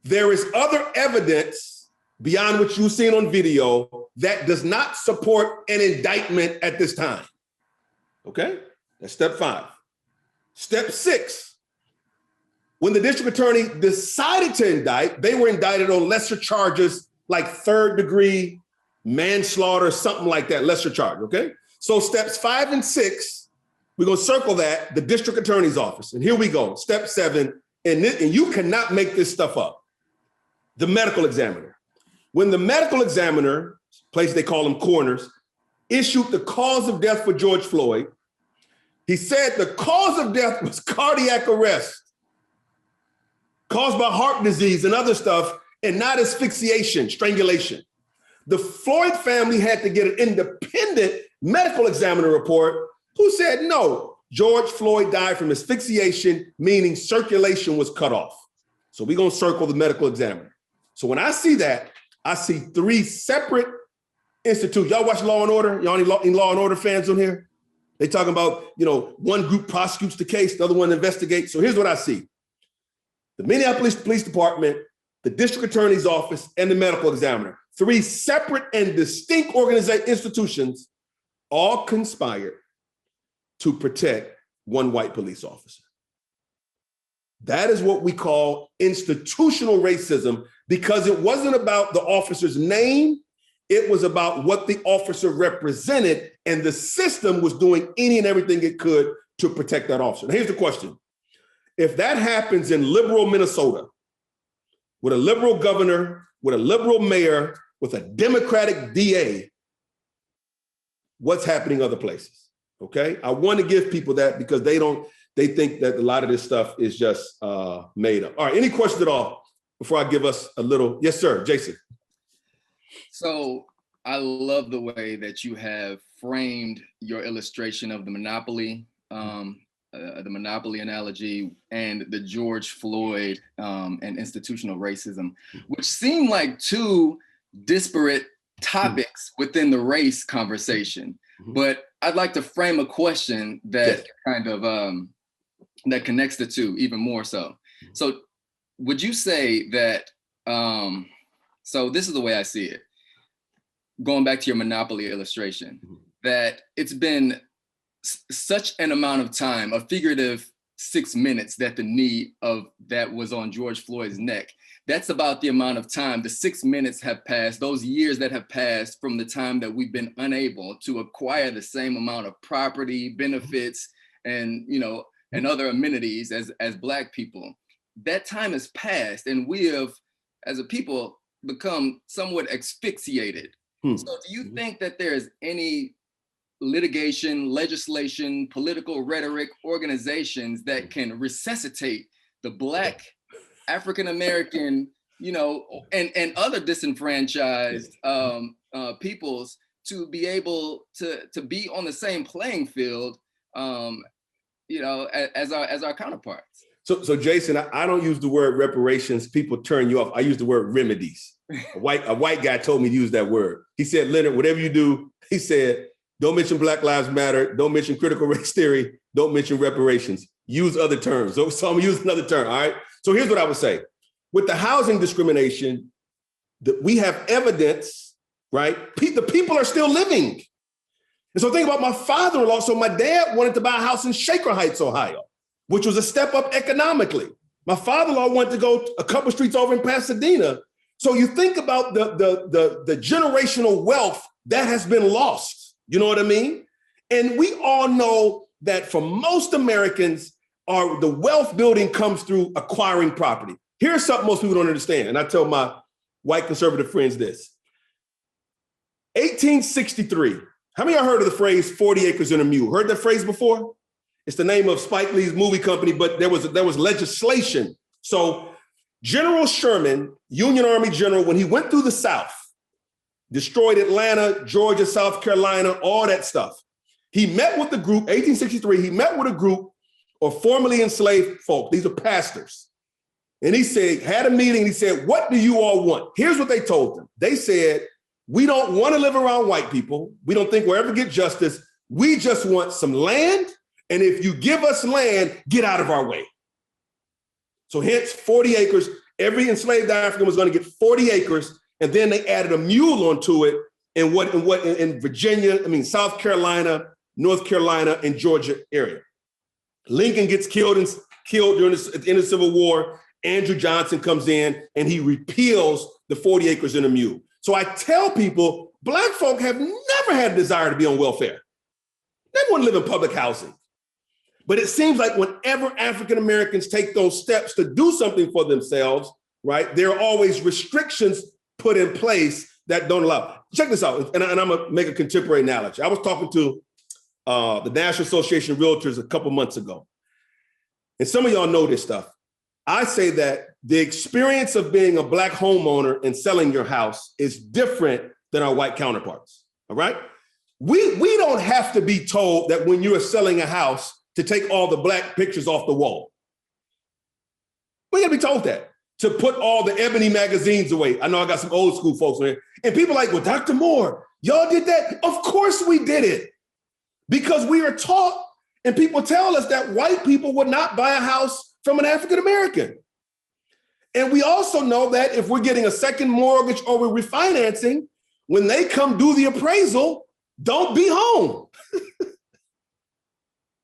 there is other evidence beyond what you've seen on video that does not support an indictment at this time. Okay, that's step 5. Step 6, when the district attorney decided to indict, they were indicted on lesser charges like 3rd-degree manslaughter, something like that, lesser charge, okay? So steps 5 and 6, we're gonna circle that, the district attorney's office. And here we go, step 7, and you cannot make this stuff up. The medical examiner. When the medical examiner, place they call them coroners, issued the cause of death for George Floyd, he said the cause of death was cardiac arrest caused by heart disease and other stuff, and not asphyxiation, strangulation. The Floyd family had to get an independent medical examiner report who said, no, George Floyd died from asphyxiation, meaning circulation was cut off. So we're gonna circle the medical examiner. So when I see that, I see 3 separate institutes. Y'all watch Law and Order? Y'all any Law and Order fans on here? They talking about, one group prosecutes the case, the other one investigates. So here's what I see. The Minneapolis Police Department, the district attorney's office, and the medical examiner, 3 separate and distinct institutions, all conspired to protect one white police officer. That is what we call institutional racism, because it wasn't about the officer's name, it was about what the officer represented, and the system was doing any and everything it could to protect that officer. Now, here's the question. If that happens in liberal Minnesota, with a liberal governor, with a liberal mayor, with a Democratic DA, what's happening other places, okay? I want to give people that because they think that a lot of this stuff is just made up. All right, any questions at all before I give us a little, yes, sir, Jason. So I love the way that you have framed your illustration of the monopoly analogy and the George Floyd and institutional racism, which seem like two disparate topics within the race conversation. But I'd like to frame a question that kind of that connects the two even more so. So would you say that, so this is the way I see it, going back to your monopoly illustration, that it's been such an amount of time, a figurative 6 minutes that the knee of that was on George Floyd's neck. That's about the amount of time, the 6 minutes have passed, those years that have passed from the time that we've been unable to acquire the same amount of property, benefits, and, you know, and other amenities as Black people. That time has passed, and we have, as a people, become somewhat asphyxiated. So do you think that there's any litigation, legislation, political rhetoric, organizations that can resuscitate the Black, African-American, you know, and other disenfranchised peoples to be able to be on the same playing field, you know, as our counterparts? So Jason, I don't use the word reparations. People turn you off. I use the word remedies. A white guy told me to use that word. He said, Leonard, whatever you do, he said, don't mention Black Lives Matter. Don't mention critical race theory. Don't mention reparations. Use other terms. So I'm gonna use another term, all right? So here's what I would say. With the housing discrimination, we have evidence, right? The people are still living. And so think about my father-in-law. So my dad wanted to buy a house in Shaker Heights, Ohio, which was a step up economically. My father-in-law wanted to go a couple streets over in Pasadena. So you think about the generational wealth that has been lost. You know what I mean? And we all know that for most Americans, the wealth building comes through acquiring property. Here's something most people don't understand. And I tell my white conservative friends this. 1863. How many of y'all heard of the phrase 40 acres and a mule? Heard that phrase before? It's the name of Spike Lee's movie company, but there was legislation. So General Sherman, Union Army general, when he went through the South, destroyed Atlanta, Georgia, South Carolina, all that stuff. He met with the group, 1863, he met with a group of formerly enslaved folk. These are pastors. And he said, had a meeting, he said, what do you all want? Here's what they told him. They said, we don't want to live around white people. We don't think we'll ever get justice. We just want some land. And if you give us land, get out of our way. So hence 40 acres, every enslaved African was going to get 40 acres. And then they added a mule onto it in Virginia, South Carolina, North Carolina, and Georgia area. Lincoln gets killed during the end of the Civil War. Andrew Johnson comes in and he repeals the 40 acres and a mule. So I tell people, Black folk have never had a desire to be on welfare. They want to live in public housing. But it seems like whenever African Americans take those steps to do something for themselves, right, there are always restrictions put in place that don't allow. Check this out, and I'm gonna make a contemporary analogy. I was talking to the National Association of Realtors a couple months ago, and some of y'all know this stuff. I say that the experience of being a Black homeowner and selling your house is different than our white counterparts, all right? We don't have to be told that when you are selling a house to take all the Black pictures off the wall. We gotta be told that. To put all the ebony magazines away. I know I got some old school folks in here. And people are like, well, Dr. Moore, y'all did that? Of course we did it. Because we are taught, and people tell us that white people would not buy a house from an African American. And we also know that if we're getting a second mortgage or we're refinancing, when they come do the appraisal, don't be home.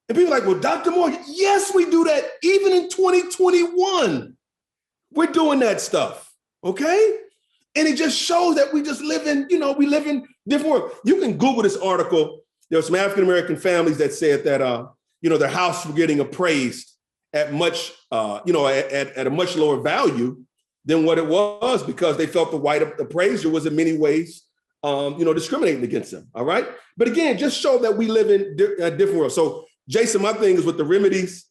And people are like, well, Dr. Moore, yes, we do that. Even in 2021, we're doing that stuff, okay? And it just shows that we just live in, we live in different world. You can Google this article. There were some African-American families that said that, their house was getting appraised at much, at a much lower value than what it was because they felt the white appraiser was in many ways, discriminating against them, all right? But again, just show that we live in a different world. So Jason, my thing is with the remedies,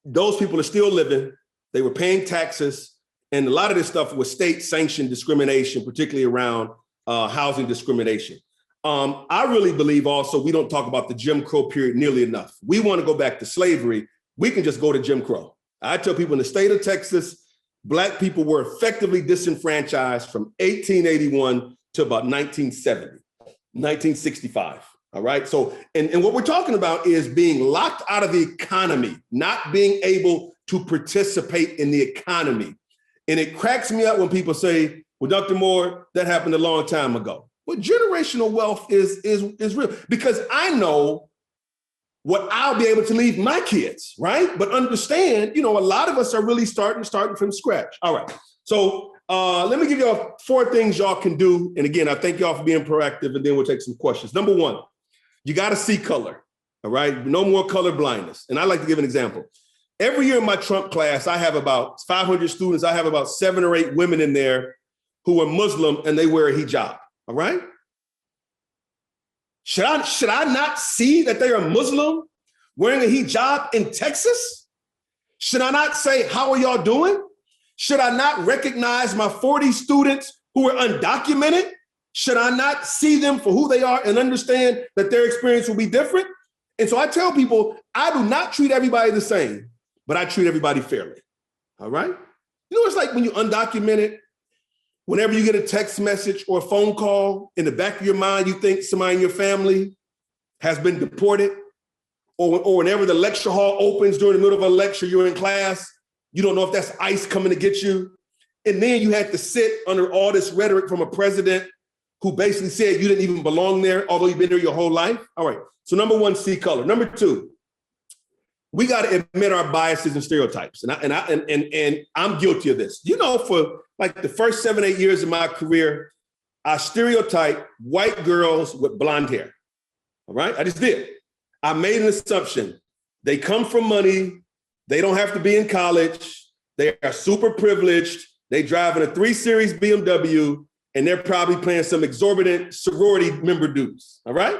those people are still living. They were paying taxes. And a lot of this stuff was state-sanctioned discrimination, particularly around housing discrimination. I really believe also we don't talk about the Jim Crow period nearly enough. We want to go back to slavery. We can just go to Jim Crow. I tell people in the state of Texas, Black people were effectively disenfranchised from 1881 to about 1970, 1965. All right. So, and what we're talking about is being locked out of the economy, not being able to participate in the economy. And it cracks me up when people say, well, Dr. Moore, that happened a long time ago. Well, generational wealth is real, because I know what I'll be able to leave my kids, right? But understand, a lot of us are really starting from scratch. All right. So let me give y'all 4 things y'all can do. And again, I thank y'all for being proactive, and then we'll take some questions. Number 1, you got to see color. All right. No more color blindness. And I like to give an example. Every year in my Trump class, I have about 500 students. I have about 7 or 8 women in there who are Muslim and they wear a hijab. All right. Should I not see that they are Muslim wearing a hijab in Texas? Should I not say, how are y'all doing? Should I not recognize my 40 students who are undocumented? Should I not see them for who they are and understand that their experience will be different? And so I tell people, I do not treat everybody the same, but I treat everybody fairly. All right. It's like when you're undocumented, whenever you get a text message or a phone call, in the back of your mind, you think somebody in your family has been deported, or whenever the lecture hall opens during the middle of a lecture, you're in class, you don't know if that's ICE coming to get you. And then you had to sit under all this rhetoric from a president who basically said you didn't even belong there, although you've been there your whole life. All right. So number 1, see color. Number 2, we got to admit our biases and stereotypes. And I'm guilty of this. For like the first 7, 8 years of my career, I stereotyped white girls with blonde hair. All right. I just did. I made an assumption. They come from money. They don't have to be in college. They are super privileged. They drive in a 3 Series BMW, and they're probably playing some exorbitant sorority member dues. All right.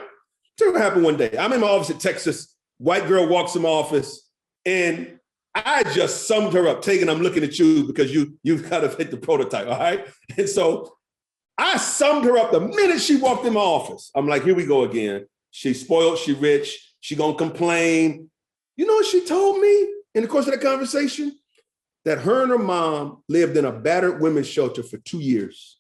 So what happened one day? I'm in my office at Texas. White girl walks in my office, and I just summed her up. Tegan, I'm looking at you because you've got to hit the prototype, all right? And so I summed her up the minute she walked in my office. I'm like, here we go again. She's spoiled, she rich, she gonna complain. You know what she told me in the course of that conversation? That her and her mom lived in a battered women's shelter for 2 years.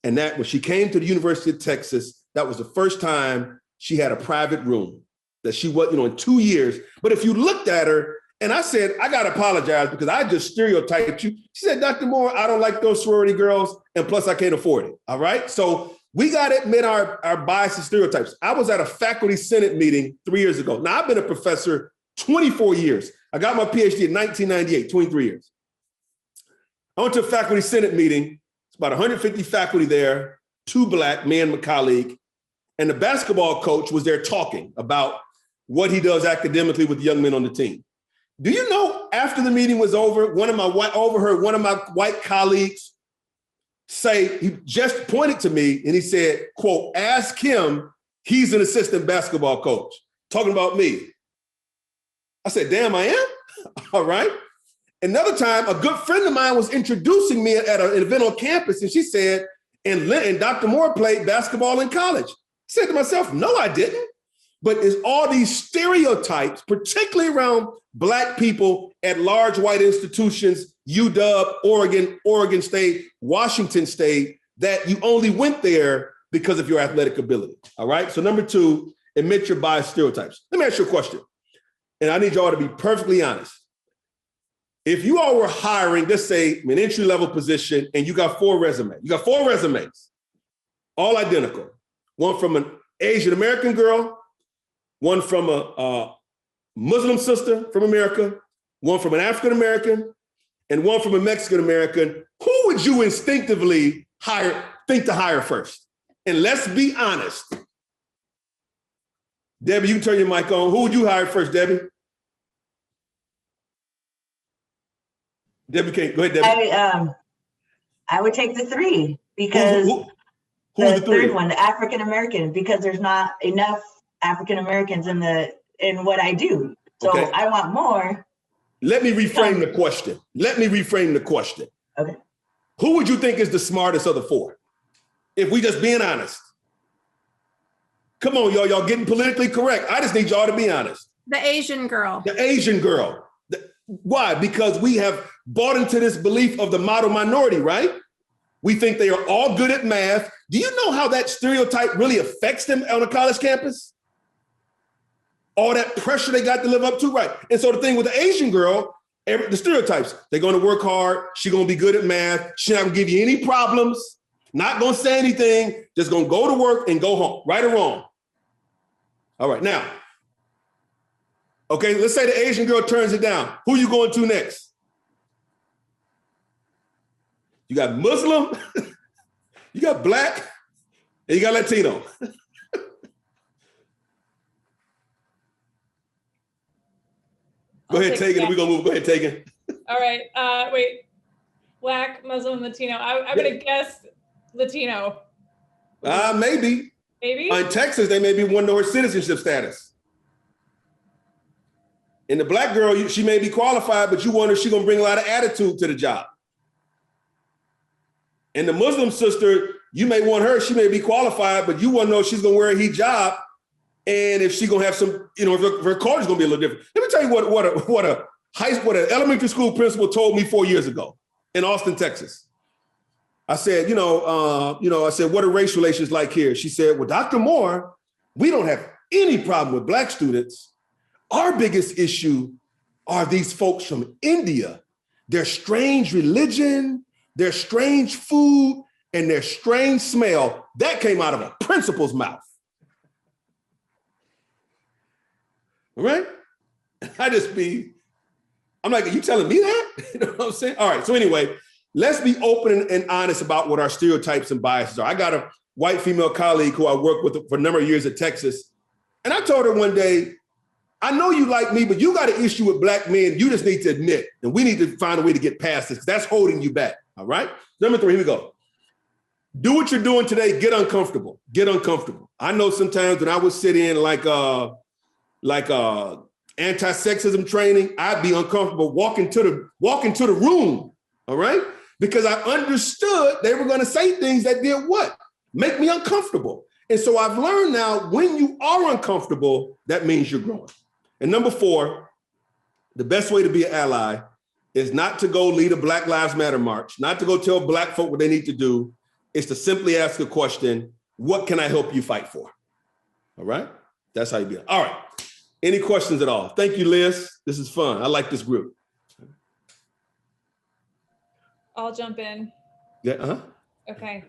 And that when she came to the University of Texas, that was the first time she had a private room. That she was, in 2 years. But if you looked at her, and I said, I got to apologize because I just stereotyped you. She said, Dr. Moore, I don't like those sorority girls. And plus I can't afford it. All right. So we got to admit our bias and stereotypes. I was at a faculty senate meeting 3 years ago. Now I've been a professor 24 years. I got my PhD in 1998, 23 years. I went to a faculty senate meeting. It's about 150 faculty there, 2 Black, me and my colleague. And the basketball coach was there talking about what he does academically with young men on the team. Do you know, after the meeting was over, overheard one of my white colleagues say, he just pointed to me and he said, quote, ask him, he's an assistant basketball coach, talking about me. I said, damn, I am? All right. Another time, a good friend of mine was introducing me at an event on campus, and she said, and Dr. Moore played basketball in college. I said to myself, no, I didn't. But it's all these stereotypes, particularly around Black people at large white institutions, UW, Oregon State, Washington State, that you only went there because of your athletic ability. All right. So number 2, admit your bias stereotypes. Let me ask you a question. And I need y'all to be perfectly honest. If you all were hiring, let's say, an entry-level position, and you got 4 resumes, all identical. One from an Asian American girl, one from a Muslim sister from America, one from an African American, and one from a Mexican American. Who would you instinctively think to hire first? And let's be honest. Debbie, you can turn your mic on. Who would you hire first, Debbie? Debbie, go ahead, Debbie. I would take the 3 because the third one, the African American, because there's not enough African Americans in what I do. So okay. I want more. Let me reframe the question. Okay. Who would you think is the smartest of the four? If we just being honest. Come on, y'all getting politically correct. I just need y'all to be honest. The Asian girl. The Asian girl. Why? Because we have bought into this belief of the model minority, right? We think they are all good at math. Do you know how that stereotype really affects them on a college campus? All that pressure they got to live up to, right? And so the thing with the Asian girl, the stereotypes, they're going to work hard. She's going to be good at math. She's not going to give you any problems, not going to say anything, just going to go to work and go home, right or wrong. All right, now, okay, let's say the Asian girl turns it down. Who you going to next? You got Muslim, you got Black, and you got Latino. Go ahead, Tegan. We're gonna move. Go ahead, Tegan. All right. Wait. Black, Muslim, Latino. I'm gonna guess Latino. Maybe. Maybe. In Texas, they may be wanting her citizenship status. And the Black girl, she may be qualified, but you wonder if she's gonna bring a lot of attitude to the job. And the Muslim sister, you may want her, she may be qualified, but you want to know if she's gonna wear a hijab and if she's gonna have some, if her culture's gonna be a little different. Let me tell you what an elementary school principal told me 4 years ago in Austin, Texas. I said, I said, what are race relations like here? She said, well, Dr. Moore, we don't have any problem with Black students. Our biggest issue are these folks from India, their strange religion, their strange food, and their strange smell. That came out of a principal's mouth. All right? I'm like, are you telling me that? You know what I'm saying? All right, so anyway, let's be open and honest about what our stereotypes and biases are. I got a white female colleague who I worked with for a number of years at Texas. And I told her one day, I know you like me, but you got an issue with Black men. You just need to admit, and we need to find a way to get past this because that's holding you back. All right. Number 3, here we go. Do what you're doing today. Get uncomfortable. Get uncomfortable. I know sometimes when I would sit in like anti-sexism training, I'd be uncomfortable walking to the room. All right. Because I understood they were going to say things that did what? Make me uncomfortable. And so I've learned now when you are uncomfortable, that means you're growing. And number 4, the best way to be an ally is not to go lead a Black Lives Matter march, not to go tell Black folk what they need to do. It's to simply ask a question, what can I help you fight for? All right? That's how you be. All right. Any questions at all? Thank you, Liz. This is fun. I like this group. I'll jump in. Yeah. Uh-huh. Okay.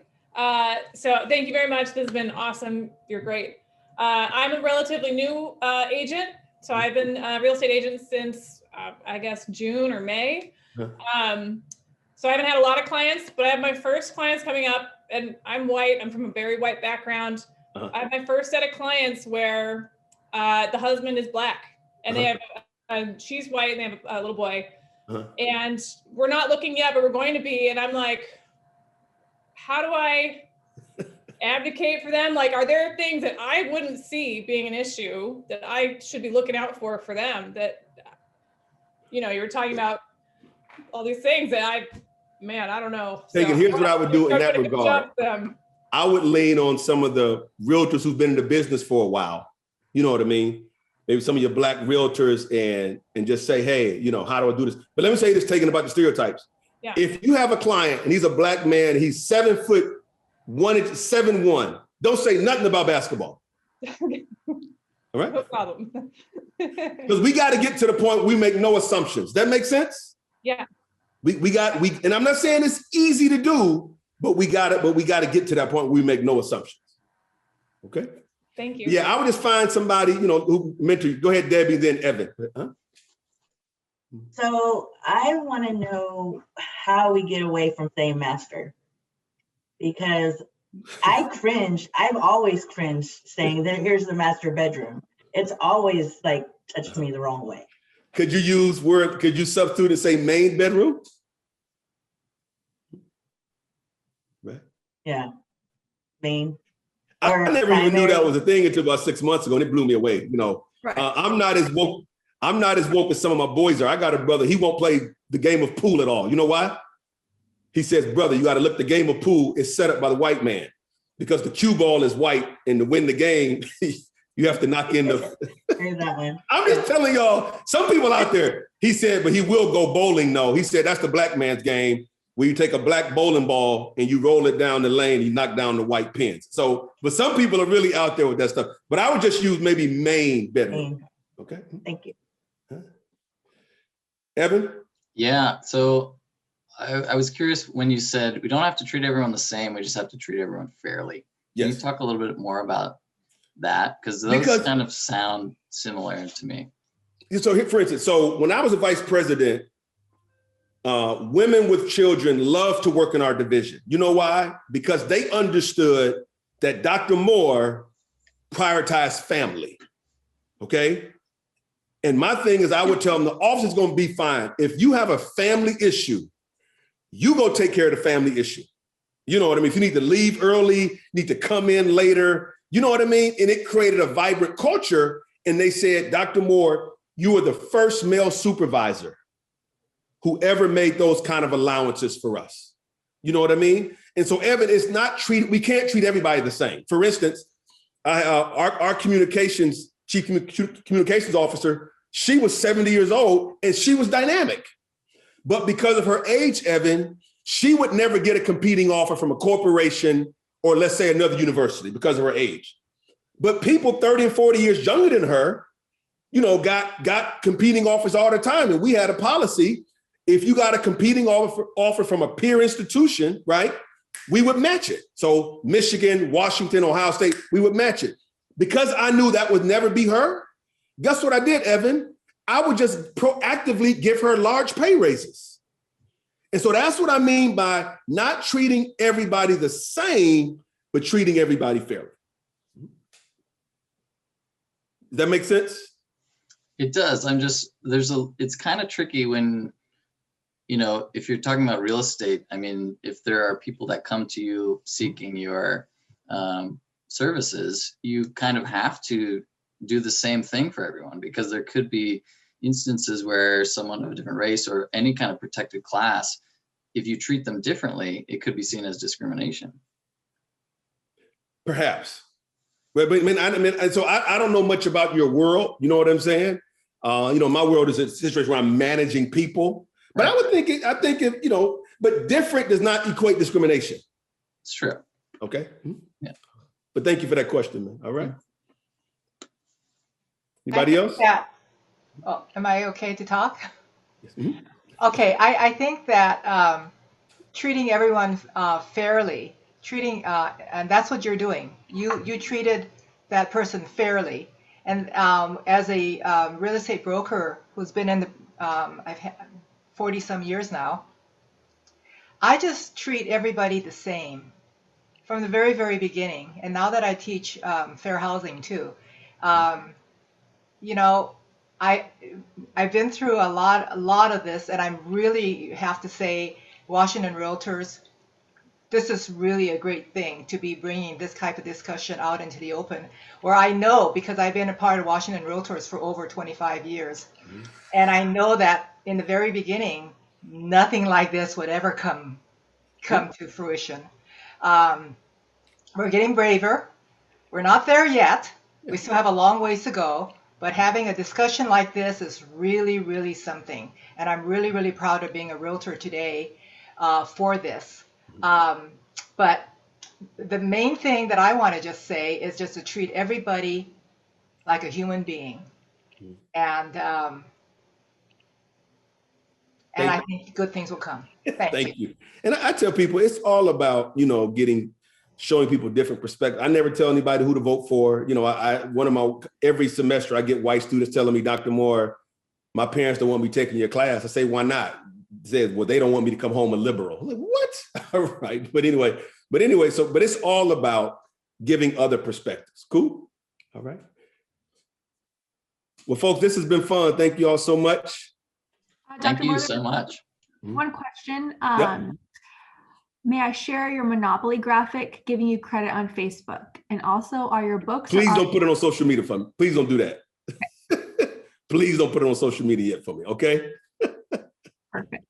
So thank you very much. This has been awesome. You're great. I'm a relatively new agent. So I've been a real estate agent since, I guess, June or May. So I haven't had a lot of clients, but I have my first clients coming up, and I'm white. I'm from a very white background. I have my first set of clients where the husband is Black, and they have, she's white, and they have a little boy. And we're not looking yet, but we're going to be. And I'm like, how do I advocate for them? Like, are there things that I wouldn't see being an issue that I should be looking out for them? That, you were talking about all these things that I don't know. Tegan, here's what I would do in that regard. I would lean on some of the realtors who've been in the business for a while. You know what I mean? Maybe some of your Black realtors and just say, hey, how do I do this? But let me say this, Tegan, about the stereotypes. Yeah. If you have a client and he's a Black man, he's 7'1", 7'1", don't say nothing about basketball. All right? No problem. Because we got to get to the point we make no assumptions. That makes sense? Yeah. And I'm not saying it's easy to do, but we got to get to that point where we make no assumptions. Okay? Thank you. Yeah, I would just find somebody, who mentor you. Go ahead, Debbie, then Evan. So I want to know how we get away from saying master, because I cringe. I've always cringed saying that here's the master bedroom. It's always like touched me the wrong way. Could you substitute and say main bedroom? Right. Yeah. Main. I never even knew that was a thing until about 6 months ago, and it blew me away. Right. I'm not as woke. I'm not as woke as some of my boys are. I got a brother, he won't play the game of pool at all. You know why? He says, brother, you got to look, the game of pool is set up by the white man because the cue ball is white, and to win the game, you have to knock in the. That one. I'm just telling y'all, some people out there, he said, but he will go bowling. No, he said that's the black man's game, where you take a black bowling ball and you roll it down the lane, you knock down the white pins. So, but some people are really out there with that stuff. But I would just use maybe Maine better. Maine. Okay. Thank you. Evan? Yeah, so I was curious when you said we don't have to treat everyone the same, we just have to treat everyone fairly. Can you talk a little bit more about that? Because those kind of sound similar to me. So here, for instance, so when I was a vice president, women with children love to work in our division. You know why? Because they understood that Dr. Moore prioritized family, okay? And my thing is I would tell them the office is gonna be fine. If you have a family issue, you go take care of the family issue. You know what I mean? If you need to leave early, need to come in later, you know what I mean? And it created a vibrant culture. And they said, Dr. Moore, you were the first male supervisor who ever made those kind of allowances for us. You know what I mean? And so Evan, it's not treated, we can't treat everybody the same. For instance, our communications, chief communications officer, she was 70 years old and she was dynamic. But because of her age, Evan, she would never get a competing offer from a corporation or let's say another university because of her age. But people 30 and 40 years younger than her, you know, got competing offers all the time. And we had a policy, if you got a competing offer from a peer institution, right, we would match it. So Michigan, Washington, Ohio State, we would match it. Because I knew that would never be her, guess what I did, Evan? I would just proactively give her large pay raises. And so that's what I mean by not treating everybody the same, but treating everybody fairly. Does that make sense? It does. It's kind of tricky when, you know, if you're talking about real estate, I mean, if there are people that come to you seeking your services, you kind of have to do the same thing for everyone, because there could be instances where someone of a different race or any kind of protected class, if you treat them differently, it could be seen as discrimination. Perhaps. But I mean, so I don't know much about your world. You know what I'm saying? You know, my world is a situation where I'm managing people. But right. I think if, you know, but different does not equate discrimination. It's true. Okay. Yeah. But thank you for that question, man. All right. Anybody else? Yeah. Oh, am I okay to talk? Mm-hmm. Okay, I think that treating everyone fairly, and that's what you're doing. You treated that person fairly. And as a real estate broker who's been in the, I've had 40 some years now, I just treat everybody the same from the very, very beginning. And now that I teach fair housing too, you know, I've been through a lot of this, and I'm really have to say, Washington Realtors, this is really a great thing to be bringing this type of discussion out into the open, where I know, because I've been a part of Washington Realtors for over 25 years, mm-hmm. and I know that in the very beginning, nothing like this would ever come to fruition. We're getting braver. We're not there yet. We still have a long ways to go. But having a discussion like this is really, really something. And I'm really, really proud of being a realtor today for this. But the main thing that I want to just say is just to treat everybody like a human being. And I think good things will come. Thank you. And I tell people, it's all about, you know, showing people different perspectives. I never tell anybody who to vote for. You know, every semester I get white students telling me, Dr. Moore, my parents don't want me taking your class. I say, why not? They said, well, they don't want me to come home a liberal. I'm like, what? All right. But anyway, but it's all about giving other perspectives. Cool? All right. Well, folks, this has been fun. Thank you all so much. Thank you so much. One question. Yep. May I share your Monopoly graphic giving you credit on Facebook? And also, are your books? Please don't put it on social media for me. Please don't do that. Please don't put it on social media yet for me, okay? Perfect.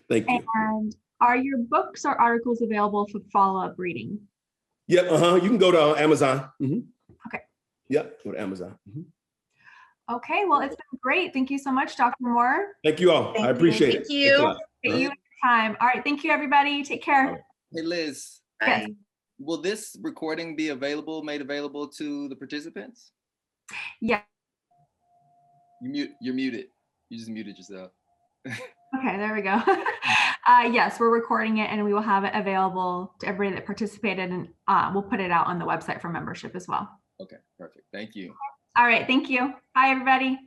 Thank you. And are your books or articles available for follow-up reading? Yep, you can go to Amazon. Okay. Yep, go to Amazon. Okay, well, it's been great. Thank you so much, Dr. Moore. Thank you all. I appreciate it. Thank you. Thanks a lot. You time. All right, thank you, everybody. Take care. Hey, Liz, Bye. will this recording be made available to the participants? Yeah. You're muted. You just muted yourself. Okay, there we go. Yes, we're recording it and we will have it available to everybody that participated, and we'll put it out on the website for membership as well. Okay, perfect. Thank you. All right, thank you. Bye, everybody.